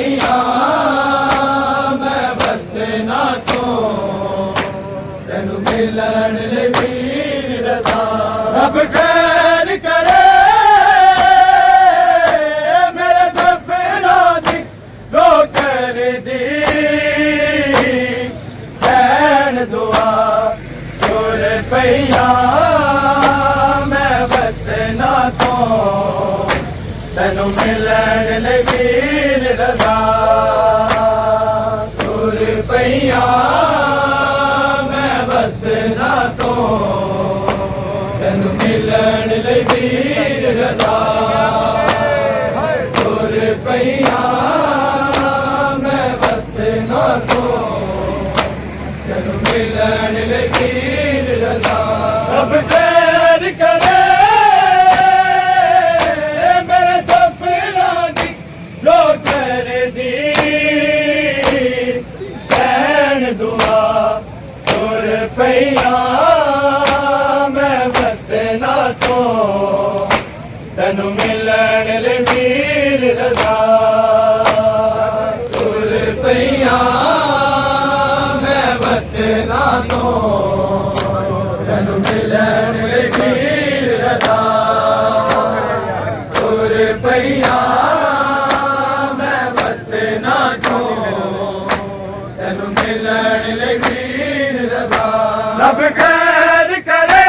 पईया मैं वतना तो तेनू मिलन ले वीर रज़ा रब खैर करे मेरे सफरा दी लो कर दी सैन दुआ तुर पईया मैं वतना तो तेनू मिलन ले वीर रज़ा तुर पईया मैं वतना तो तेनू मिलन ले वीर रज़ा तुर पईया मैं वतना तो तेनू मिलन ले वीर रज़ा रब खैर करे मेरे सफरा दी लो कर दी सैन दुआ तुर पईया मैं वतना तो तेनू मिलन ले वीर रज़ा तुर पईया मैं वतना तो तेनू मिलन ले वीर रज़ा तुर पईया मैं वतना तो तेनू मिलन ले वीर रज़ा रब खैर करे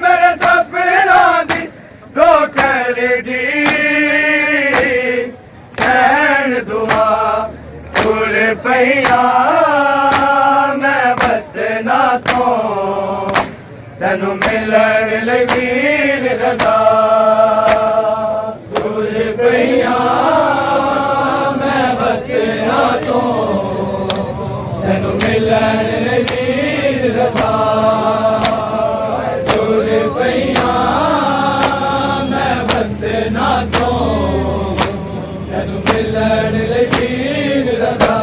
मेरे सफरा दी लो कर दी सैन दुआ तुर पईया मैं वतना तो तेनू मिलन ले वीर रज़ा तुर पईया मैं वतना तो तेनू मिलन ले वीर रज़ा तुर पईया मैं वतना तो तेनू मिलन ले वीर रज़ा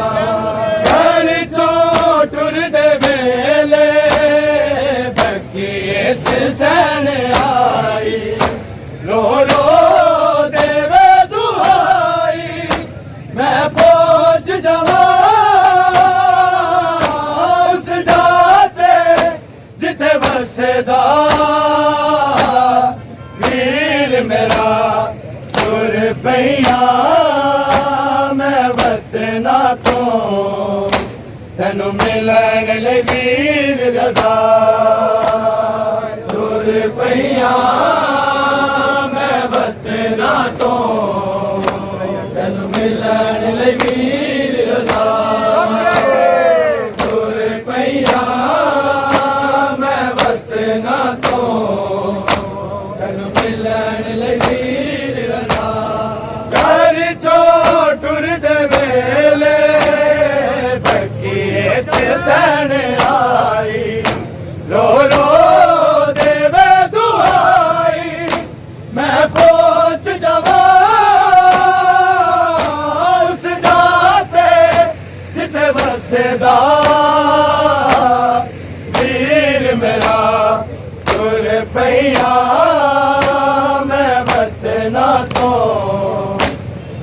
घर चों टुर दे वेले बक्कीए च सैन आई रो रो देवे दुहाई मैं पहुंच जावा उस जाते जिथे बसदा वीर मेरा तुर पईया मैं वतना तो तेनू मिलन ले वीर रज़ा तुर पईया मैं वतना तो तेनू मिलन ले वीर रज़ा तुर पईया मैं वतना तो तेनू मिलन ले वीर रज़ा घर चों टुर दे वेले बक्कीए च सैन आई रो रो देवे दुहाई मैं पहुंच जावा उस जाते जिथे बसदा वीर मेरा तुर पईया मैं वतना तो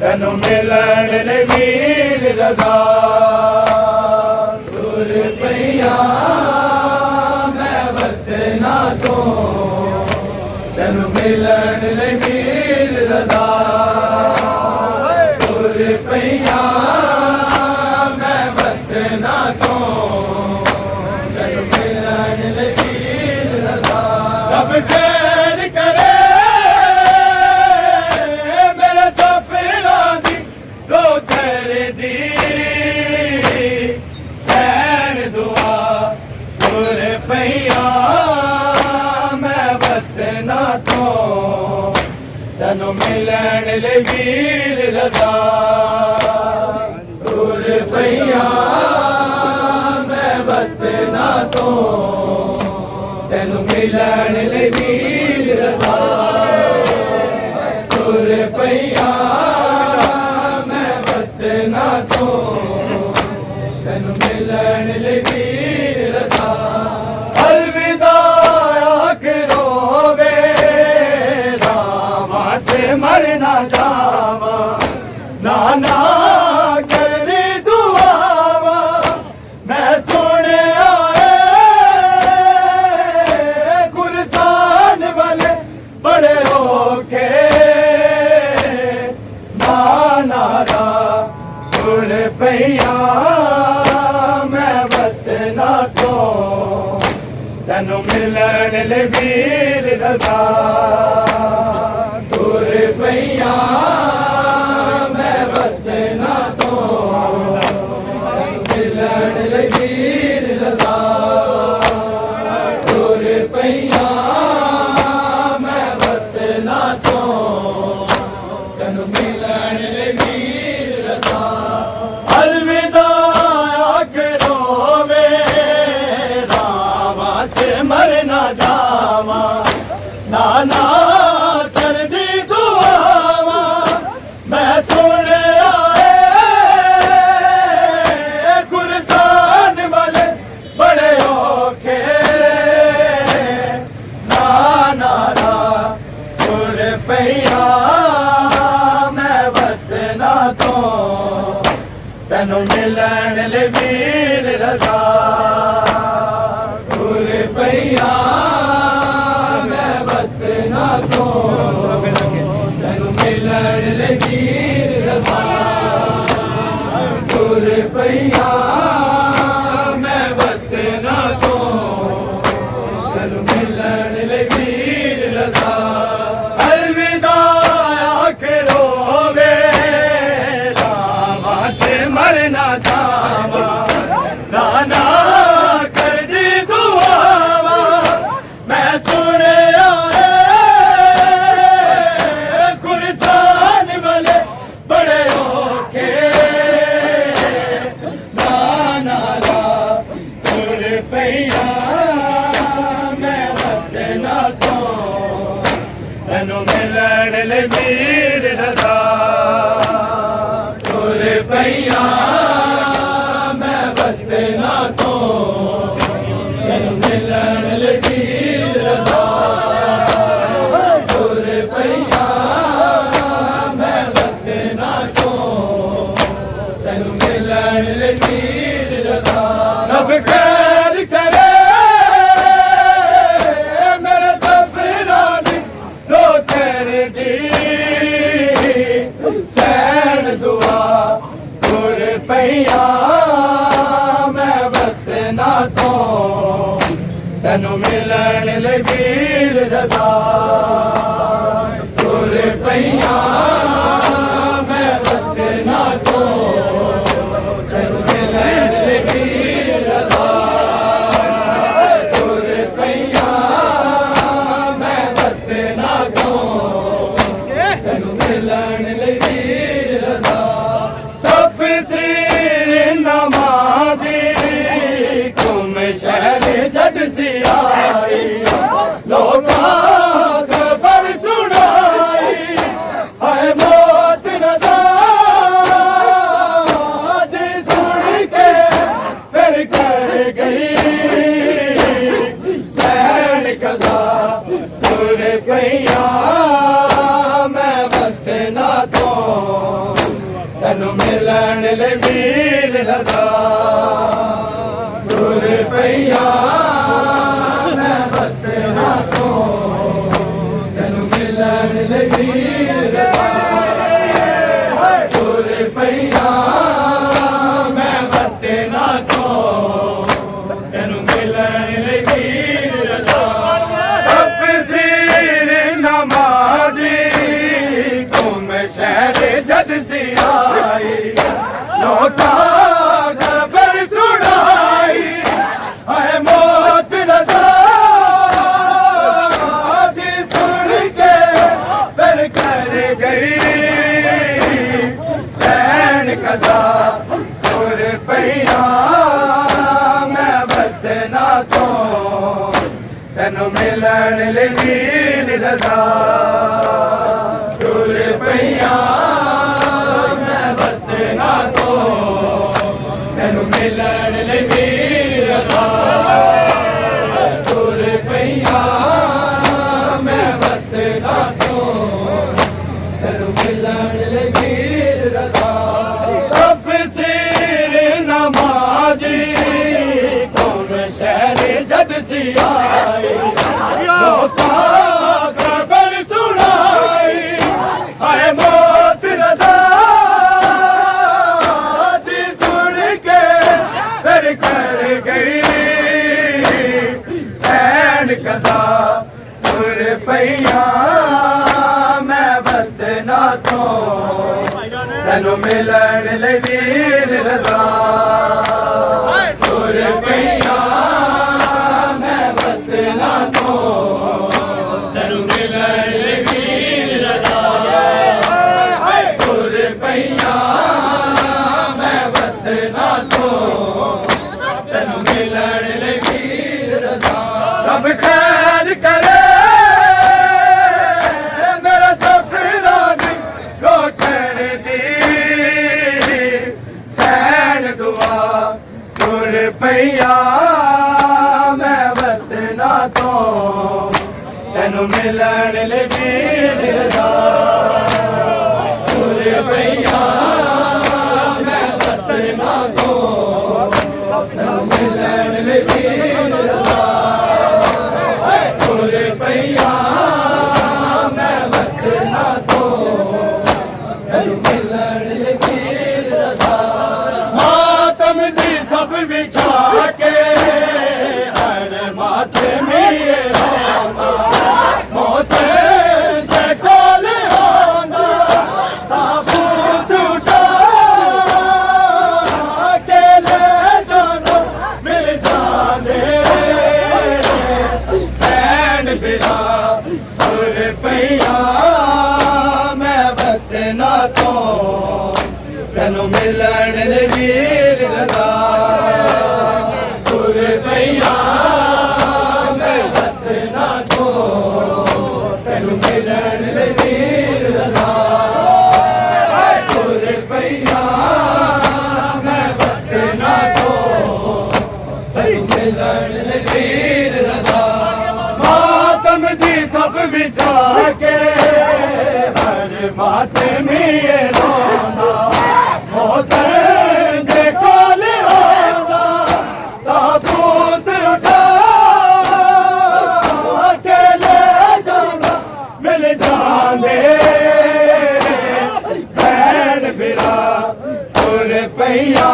तेनू मिलन ले वीर रज़ा तुर पईया मैं वतना तो तेनू मिलन ले वीर रज़ा तुर पईया मैं वतना तो तेनू मिलन ले वीर रज़ा रब खैर करे मेरे सफरा दी लो कर दी सैन दुआ तुर पईया मैं वतना तो तेनू मिलन ले वीर रज़ा तुर पईया मैं वतना तो तेनू मिलन ले वीर रज़ा तुर पईया मैं वतना तो तेनू मिलन ले वीर रज़ा अलविदा करो वे रामा से मर ना जावा नारा तुर पैया मैं वतना तो तेनू मिलन ले वीर रजा तुर पैया मैं वतना तो मिलन ले वीर रजा तुर पैया मैं वतना तो तेनू मिलन ले वीर रजा अलविदा आखरो वे रामा च मर ना जावा नाना कर दी दुआवा मैं सुन आए गुरसान वाले बड़े औखे नाना तुर पैया मैं वतना तो तेनू मिलन ले वीर रजा तुर पैया मैं वतना तो तेनू मिलन ले वीर रजा तुर पैया मैं वतना तो तेनू मिलन ले वीर रजा अलविदा आखरो वे रामा च मर ना जावा नाना कर दी दुआवा मैं सुन आए गुरसान वाले बड़े औखे नाना तुर पैया मैं वतना तो तेनू मिलन ले वीर रजा तुर पैया मैं वतना तो तेनू मिलन ले वीर रजा तुर पैया मैं वतना तो तेनू मिलन ले वीर रजा रब खैर करे मेरे सफरा लो कर दी सैन दुआ तुर पैया मैं वतना तो तेनू मिलन ले वीर रजा तुर पैया मैं वतना तो तेनू मिलन ले वीर रजा तुर पैया मैं वतना तो तेनू मिलन ले वीर रजा तफसीर नमाज़ी कुम शहर जद सी आई लोका खबर सुनाई है मौत रजा सुन के फिर कर गई सैन कजा तुर पैया मैं वतना तो तेनू मिलन ले वीर रजा तुर पैया मैं वतना तो तेनू मिलन ले वीर रजा तुर पैया मैं वतना तो तेनू मिलन ले वीर रजा तफसीर नमाज़ी कुम शहर जद सी आई लोका खबर सुनाई है मौत रजा सुन के फिर कर गई सैन कजा तुर पैया मैं वतना तो तेनू मिलन ले वीर रजा तुर पैया मैं वतना तो तेनू मिलन ले वीर रजा तुर पैया मैं वतना तो तेनू मिलन ले वीर रजा तफसीर नमाज़ी कौन शहर जद सी आई लोका खबर सुना ਤੈਨੂੰ ਮਿਲਣ ਲਈ ਵੀਰ ਰਜ਼ਾ ਤੁਰ ਪਈਆਂ ਮੈਂ ਵਤਨਾਂ ਤੋਂ ਤੈਨੂੰ ਮਿਲਣ ਲਈ ਵੀਰ ਰਜ਼ਾ ਤੁਰ ਪਈਆਂ ਮੈਂ ਵਤਨਾਂ ਤੋਂ ਤੈਨੂੰ ਮਿਲਣ ਲਈ ਵੀਰ ਰਜ਼ਾ ਰੱਬ ਖੈਰ ਕਰੇ ਮੇਰਾ ਸਫਰਾਂ ਦੀ ਰੋਟਣ ਦੀ ਸੈਨ ਦੁਆ ਤੁਰ ਪਈਆਂ ਮੈਂ ਵਤਨਾਂ ਤੋਂ ਤੈਨੂੰ ਮਿਲਣ ਲਈ ਵੀਰ ਰਜ਼ਾ ਤੁਰ ਪਈਆਂ ਮੈਂ ਵਤਨਾਂ ਤੋਂ ਤੈਨੂੰ ਮਿਲਣ ਲਈ ਵੀਰ ਰਜ਼ਾ ਤੁਰ ਪਈਆਂ ਮੈਂ ਵਤਨਾਂ ਤੋਂ ਤੈਨੂੰ ਮਿਲਣ ਲਈ ਵੀਰ ਰਜ਼ਾ ਮਾਤਮ ਦੀ ਸਭ ਵਿਛਾ ਕੇ ਹਰ ਮਾਥੇ ਮੇਰਾ ਮੌਸੇ ਜੇ ਕੋਲ ਆਉਂਦਾ ਤਾਬੂਤ ਉਠਾ ਕੇ ਲੈ ਜਾਣਾ ਮਿਲ ਜਾਣੇ ਭੈਣ ਬਿਲਾ ਤੁਰ ਪਈਆਂ ਮੈਂ ਵਤਨਾਂ ਤੋਂ ਤੈਨੂੰ ਮਿਲਣ ਲਈ ਵੀਰ ਰਜ਼ਾ ਤੁਰ ਪਈਆਂ ਮੈਂ ਵਤਨਾਂ ਤੋਂ ਤੈਨੂੰ ਮਿਲਣ ਲਈ ਵੀਰ ਰਜ਼ਾ ਤੁਰ ਪਈਆਂ ਮੈਂ ਵਤਨਾਂ ਤੋਂ ਤੈਨੂੰ ਮਿਲਣ ਲਈ ਵੀਰ ਰਜ਼ਾ ਮਾਤਮ ਦੀ ਸਭ ਵਿਛਾ ਕੇ ਹਰ ਮਾਤੇ ਮੀਏ ਰੋਂਦਾ ਮੌਸਮ ਦੇ ਕੋਲ ਆਉਂਦਾ ਤਾਬੂਤ ਉਠਾ ਕੇ ਲੈ ਜਾਣਾ ਮਿਲ ਜਾਂਦੇ ਭੈਣ ਬਿਰਾ ਤੁਰ ਪਈਆਂ